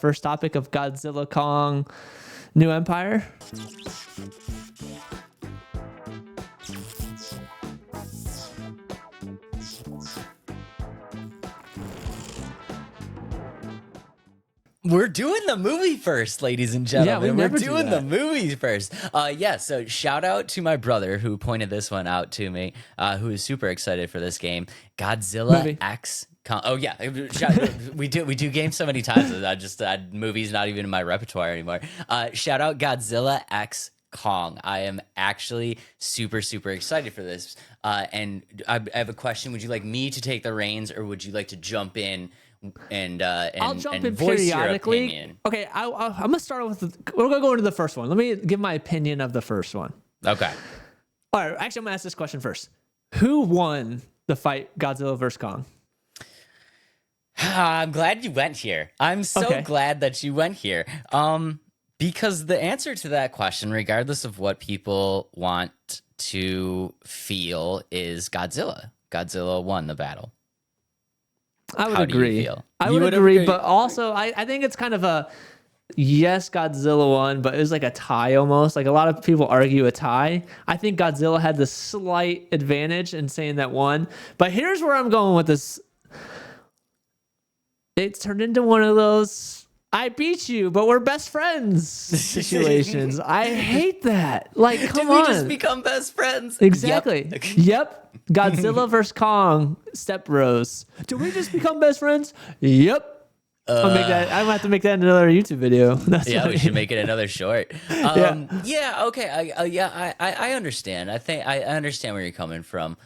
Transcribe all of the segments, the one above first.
first topic of Godzilla, Kong, New Empire. We're doing the movie first, ladies and gentlemen. Yeah, We're doing the movie first. So shout out to my brother who pointed this one out to me, who is super excited for this game. Godzilla Movie. X Kong. Oh yeah, we do games so many times that movies not even in my repertoire anymore. Shout out Godzilla X Kong. I am actually super excited for this. And I have a question. Would you like me to take the reins, or would you like to jump in? I'll jump and in voice periodically. your opinion. Okay, I'm gonna start with. We're gonna go into the first one. Let me give my opinion of the first one. Okay. All right. Actually, I'm gonna ask this question first. Who won the fight, Godzilla versus Kong? I'm glad you went here. I'm so glad that you went here. Because the answer to that question, regardless of what people want to feel, is Godzilla. Godzilla won the battle. I would How agree. do you feel? I would agree, but also I think it's kind of a yes, Godzilla won, but it was like a tie almost. Like a lot of people argue a tie. I think Godzilla had the slight advantage in saying that won. But here's where I'm going with this. It's turned into one of those I beat you, but we're best friends situations. I hate that. Like, come on. Did we just become best friends? Exactly. Yep. Godzilla versus Kong, Step Bros. Did we just become best friends? Yep. I'm gonna have to make that another YouTube video. We should make it another short. Okay. I understand. I understand where you're coming from.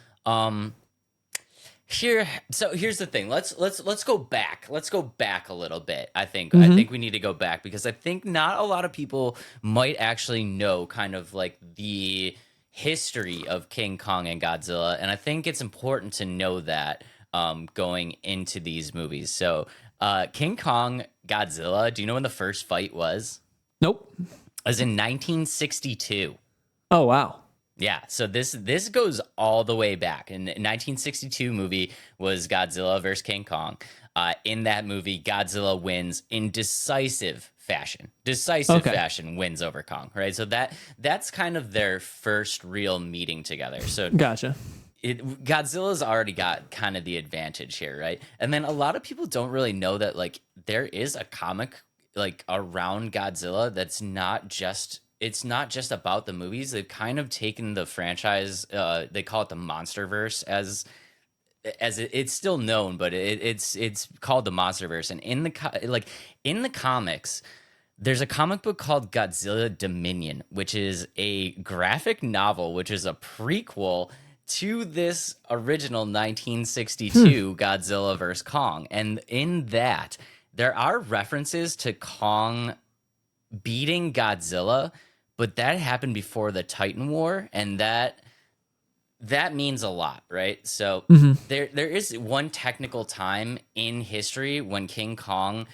Here's the thing. Let's go back. Let's go back a little bit. I think we need to go back because I think not a lot of people might actually know kind of like the history of King Kong and Godzilla, and I think it's important to know that going into these movies. So, King Kong, Godzilla. Do you know when the first fight was? Nope. It was in 1962. Oh wow. Yeah, so this goes all the way back. In the 1962 movie was Godzilla versus King Kong. In that movie, Godzilla wins in decisive fashion. Fashion wins over Kong, right? So that's kind of their first real meeting together. So gotcha. Godzilla's already got kind of the advantage here, right? And then a lot of people don't really know that like there is a comic like around Godzilla that's not just. It's not just about the movies. They've kind of taken the franchise. They call it the MonsterVerse as it's still known, but it's called the MonsterVerse. And in the comics, there's a comic book called Godzilla Dominion, which is a graphic novel, which is a prequel to this original 1962 Godzilla vs. Kong. And in that, there are references to Kong beating Godzilla, but that happened before the Titan War, and that means a lot, right? So there is one technical time in history when King Kong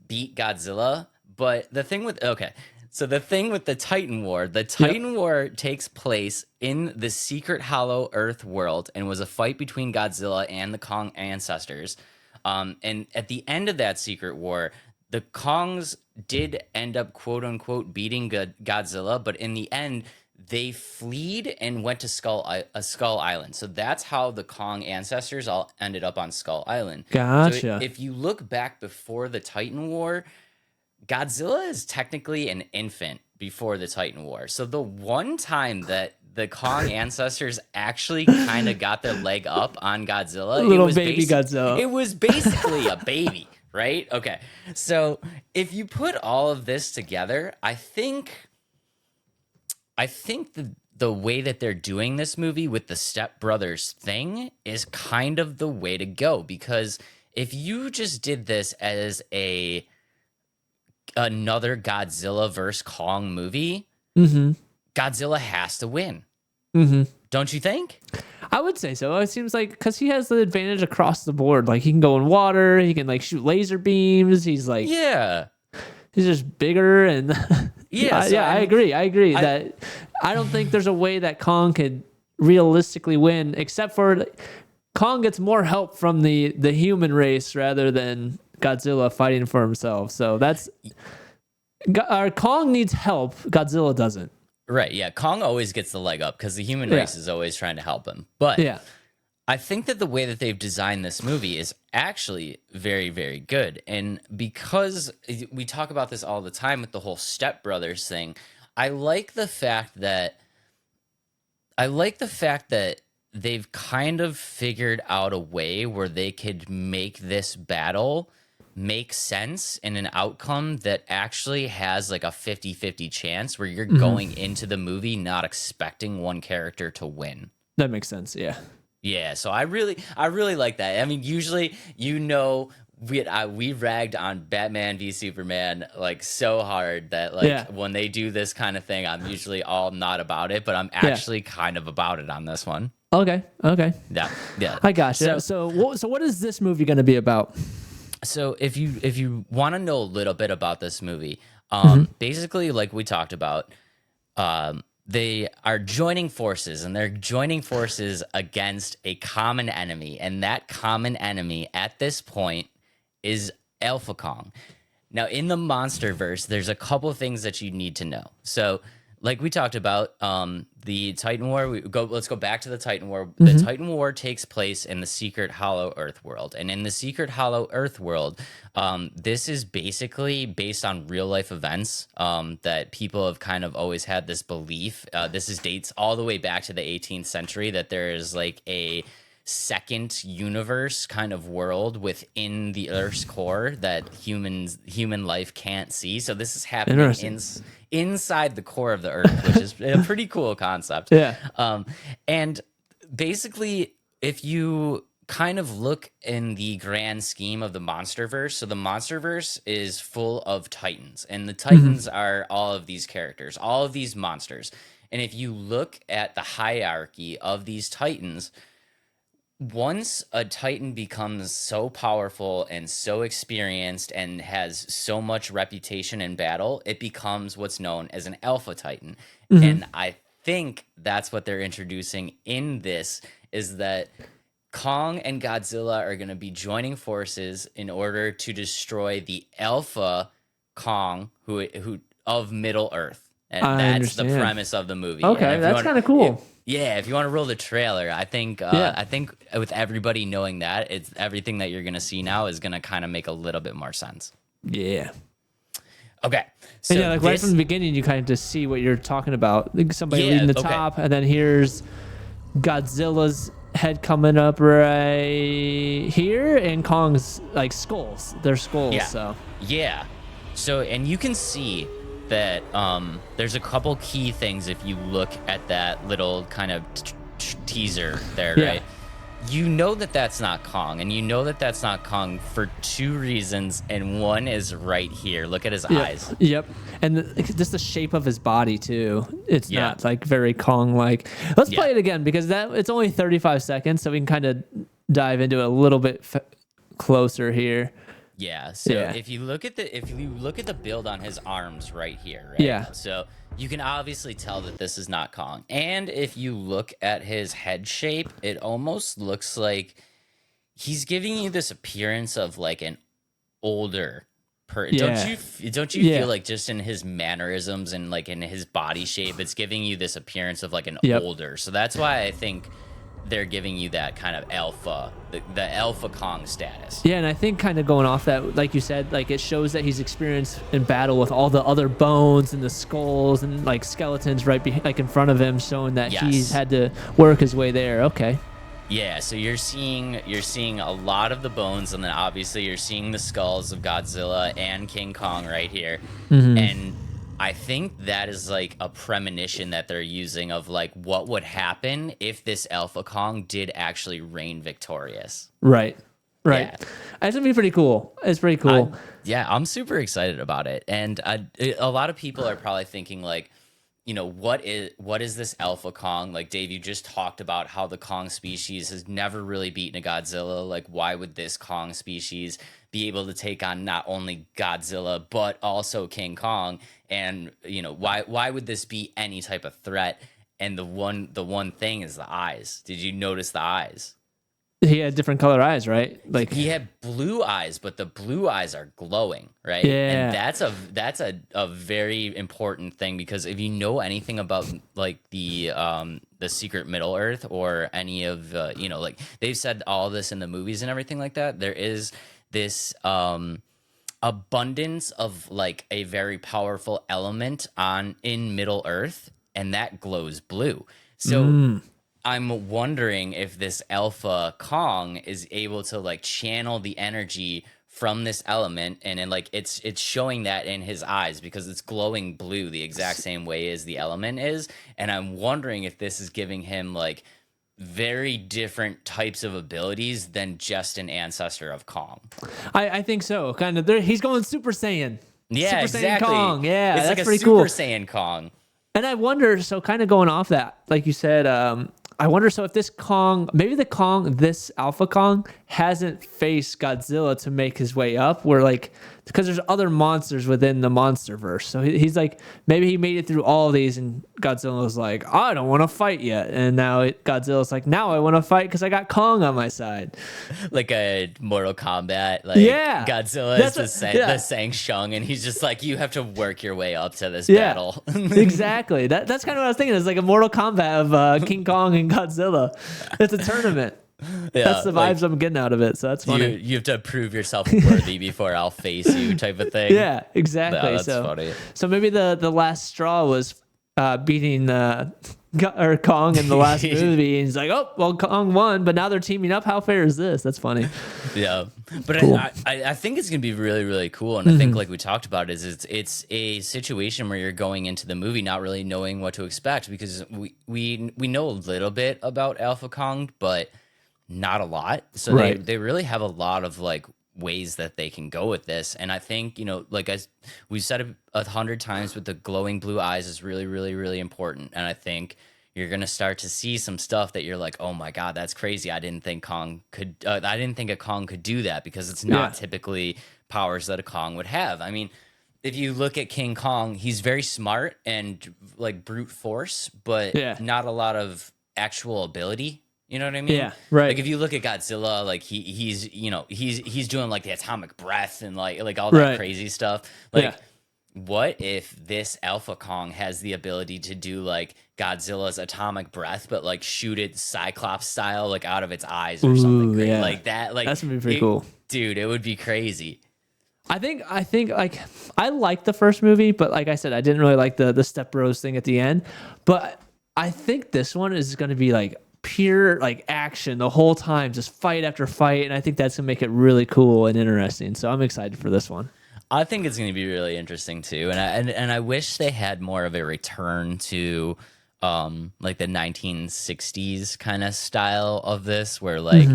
beat Godzilla, but the thing with the Titan War, War takes place in the secret Hollow Earth world and was a fight between Godzilla and the Kong ancestors. And at the end of that secret war, the Kongs did end up, quote unquote, beating Godzilla, but in the end, they fled and went to Skull Island. So that's how the Kong ancestors all ended up on Skull Island. Gotcha. So if you look back before the Titan War, Godzilla is technically an infant before the Titan War. So the one time that the Kong ancestors actually kind of got their leg up on Godzilla, Godzilla. It was basically a baby. Right? Okay. So if you put all of this together, I think the way that they're doing this movie with the Step Brothers thing is kind of the way to go. Because if you just did this as another Godzilla vs. Kong movie, Godzilla has to win. Don't you think? I would say so. It seems like because he has the advantage across the board. Like he can go in water, he can like shoot laser beams. He's like, he's just bigger and I agree. That I don't think there's a way that Kong could realistically win, except for Kong gets more help from the human race rather than Godzilla fighting for himself. So that's our Kong needs help. Godzilla doesn't. Right. Yeah. Kong always gets the leg up because the human race is always trying to help him. But I think that the way that they've designed this movie is actually very, very good. And because we talk about this all the time with the whole Step Brothers thing, I like the fact that they've kind of figured out a way where they could make this battle make sense in an outcome that actually has like a 50-50 chance where you're going into the movie not expecting one character to win. That makes sense. Yeah. Yeah. So I really like that. I mean, usually, we ragged on Batman v Superman like so hard that like when they do this kind of thing, I'm usually all not about it, but I'm actually kind of about it on this one. Okay. Yeah. I gotcha. So what is this movie going to be about? So if you want to know a little bit about this movie, basically, like we talked about, they are joining forces, and they're joining forces against a common enemy, and that common enemy at this point is Alpha Kong. Now, in the MonsterVerse, there's a couple of things that you need to know. So, like we talked about, the Titan War. Let's go back to the Titan War. The Titan War takes place in the Secret Hollow Earth world, and in the Secret Hollow Earth world, this is basically based on real life events that people have kind of always had this belief. This dates all the way back to the 18th century that there is like a second universe kind of world within the Earth's core that human life can't see. So this is happening inside the core of the Earth, which is a pretty cool concept. Yeah. And basically, if you kind of look in the grand scheme of the MonsterVerse, so the MonsterVerse is full of Titans, and the Titans are all of these characters, all of these monsters. And if you look at the hierarchy of these Titans, once a Titan becomes so powerful and so experienced and has so much reputation in battle, it becomes what's known as an Alpha Titan. And I think that's what they're introducing in this, is that Kong and Godzilla are going to be joining forces in order to destroy the Alpha Kong who of Middle Earth. And that's the premise of the movie. Okay, that's kind of cool. If you want to roll the trailer, I think with everybody knowing that, it's everything that you're going to see now is going to kind of make a little bit more sense. Yeah. Okay. So and right from the beginning, you kind of just see what you're talking about. Like somebody leading the top, and then here's Godzilla's head coming up right here, and Kong's like skulls. They're skulls. So and you can see that there's a couple key things if you look at that little kind of teaser there, right? You know that that's not Kong, and you know that that's not Kong for two reasons, and one is right here. Look at his eyes. Yep. And just the shape of his body too. It's not like very Kong-like. Let's play it again, because it's only 35 seconds, so we can kind of dive into it a little bit closer here. So if you look at the build on his arms right here, right? So you can obviously tell that this is not Kong. And if you look at his head shape, it almost looks like he's giving you this appearance of like an older person. Don't you feel like just in his mannerisms and like in his body shape, it's giving you this appearance of like an older. So that's why I think they're giving you that kind of the Alpha Kong status. Yeah, and I think kind of going off that, like you said, like it shows that he's experienced in battle with all the other bones and the skulls and like skeletons like in front of him, showing that he's had to work his way there. Okay. Yeah, so you're seeing a lot of the bones, and then obviously you're seeing the skulls of Godzilla and King Kong right here. And I think that is like a premonition that they're using of like what would happen if this Alpha Kong did actually reign victorious. Right. Yeah. That's gonna be pretty cool. It's pretty cool. I'm super excited about it. And a lot of people are probably thinking like, you know, what is this Alpha Kong? Like, Dave, you just talked about how the Kong species has never really beaten a Godzilla. Like, why would this Kong species be able to take on not only Godzilla, but also King Kong? And, you know, why would this be any type of threat? And the one thing is the eyes. Did you notice the eyes? He had different color eyes, right? Like he had blue eyes, but the blue eyes are glowing, right? Yeah. And that's a very important thing, because if you know anything about like the secret Middle Earth, or any of like they've said all this in the movies and everything like that, there is this abundance of like a very powerful element in Middle Earth, and that glows blue. So I'm wondering if this Alpha Kong is able to like channel the energy from this element, and then like it's showing that in his eyes, because it's glowing blue the exact same way as the element is. And I'm wondering if this is giving him like very different types of abilities than just an ancestor of Kong. I think so. Kind of. He's going Super Saiyan. Yeah, Super exactly. Saiyan Kong. Yeah, it's that's like pretty a Super cool. Saiyan Kong. And I wonder, so kind of going off that, like you said, I wonder, so if this Kong, maybe this Alpha Kong hasn't faced Godzilla to make his way up, where like, because there's other monsters within the MonsterVerse. So he's like, maybe he made it through all of these, and Godzilla was like, I don't want to fight yet. And now Godzilla's like, now I want to fight because I got Kong on my side. Like a Mortal Kombat, like Godzilla is the Sang Shung, and he's just like, you have to work your way up to this battle. Exactly. That's kind of what I was thinking. It's like a Mortal Kombat of King Kong and Godzilla. It's a tournament. Yeah, that's the vibes I'm getting out of it. So that's funny. You have to prove yourself worthy before I'll face you, type of thing. Yeah, exactly. No, that's funny. So maybe the last straw was beating Kong in the last movie, and he's like, oh, well, Kong won, but now they're teaming up. How fair is this? That's funny. Yeah, but cool. I think it's gonna be really, really cool, and I think, like we talked about, it's a situation where you're going into the movie not really knowing what to expect, because we know a little bit about Alpha Kong, but not a lot. So they really have a lot of like ways that they can go with this. And I think, like as we've said it 100 times, with the glowing blue eyes is really, really, really important. And I think you're going to start to see some stuff that you're like, oh my God, that's crazy. I didn't think a Kong could do that, because it's not typically powers that a Kong would have. I mean, if you look at King Kong, he's very smart and like brute force, but not a lot of actual ability. You know what I mean? Yeah, right. Like if you look at Godzilla, like he's doing like the atomic breath and like all that crazy stuff. Like, what if this Alpha Kong has the ability to do like Godzilla's atomic breath, but like shoot it Cyclops style, like out of its eyes or something crazy like that? Like, that's gonna be pretty cool, dude. It would be crazy. I think like I liked the first movie, but like I said, I didn't really like the Step Bros thing at the end. But I think this one is going to be like pure like action the whole time, just fight after fight, and I think that's gonna make it really cool and interesting. So I'm excited for this one. I think it's gonna be really interesting too, and I wish they had more of a return to like the 1960s kind of style of this, where like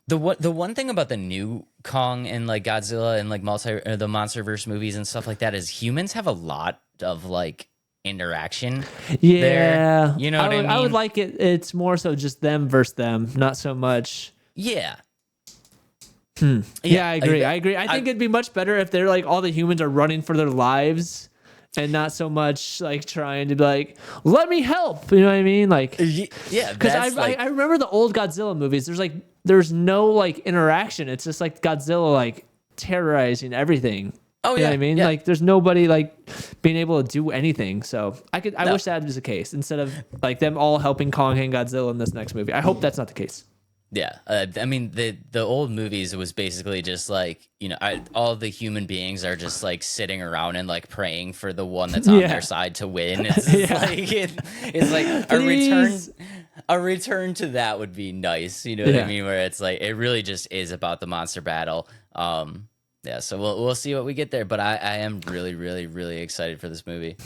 the one thing about the new Kong and like Godzilla and like the MonsterVerse movies and stuff like that is humans have a lot of like interaction there. You know what I mean? I would like it's more so just them versus them, not so much. Yeah, I agree. I think it'd be much better if they're like all the humans are running for their lives and not so much like trying to be like, let me help. You know what I mean? Like, yeah, because I remember the old Godzilla movies. There's no like interaction. It's just like Godzilla like terrorizing everything. Oh, you know what I mean? Yeah. Like, there's nobody like being able to do anything. So I wish that was the case, instead of like them all helping Kong and Godzilla in this next movie. I hope that's not the case. Yeah, I mean the old movies, it was basically just like, all the human beings are just like sitting around and like praying for the one that's on their side to win. It's like it's like a return to that would be nice. You know what I mean? Where it's like it really just is about the monster battle. Yeah, so we'll see what we get there, but I am really, really, really excited for this movie.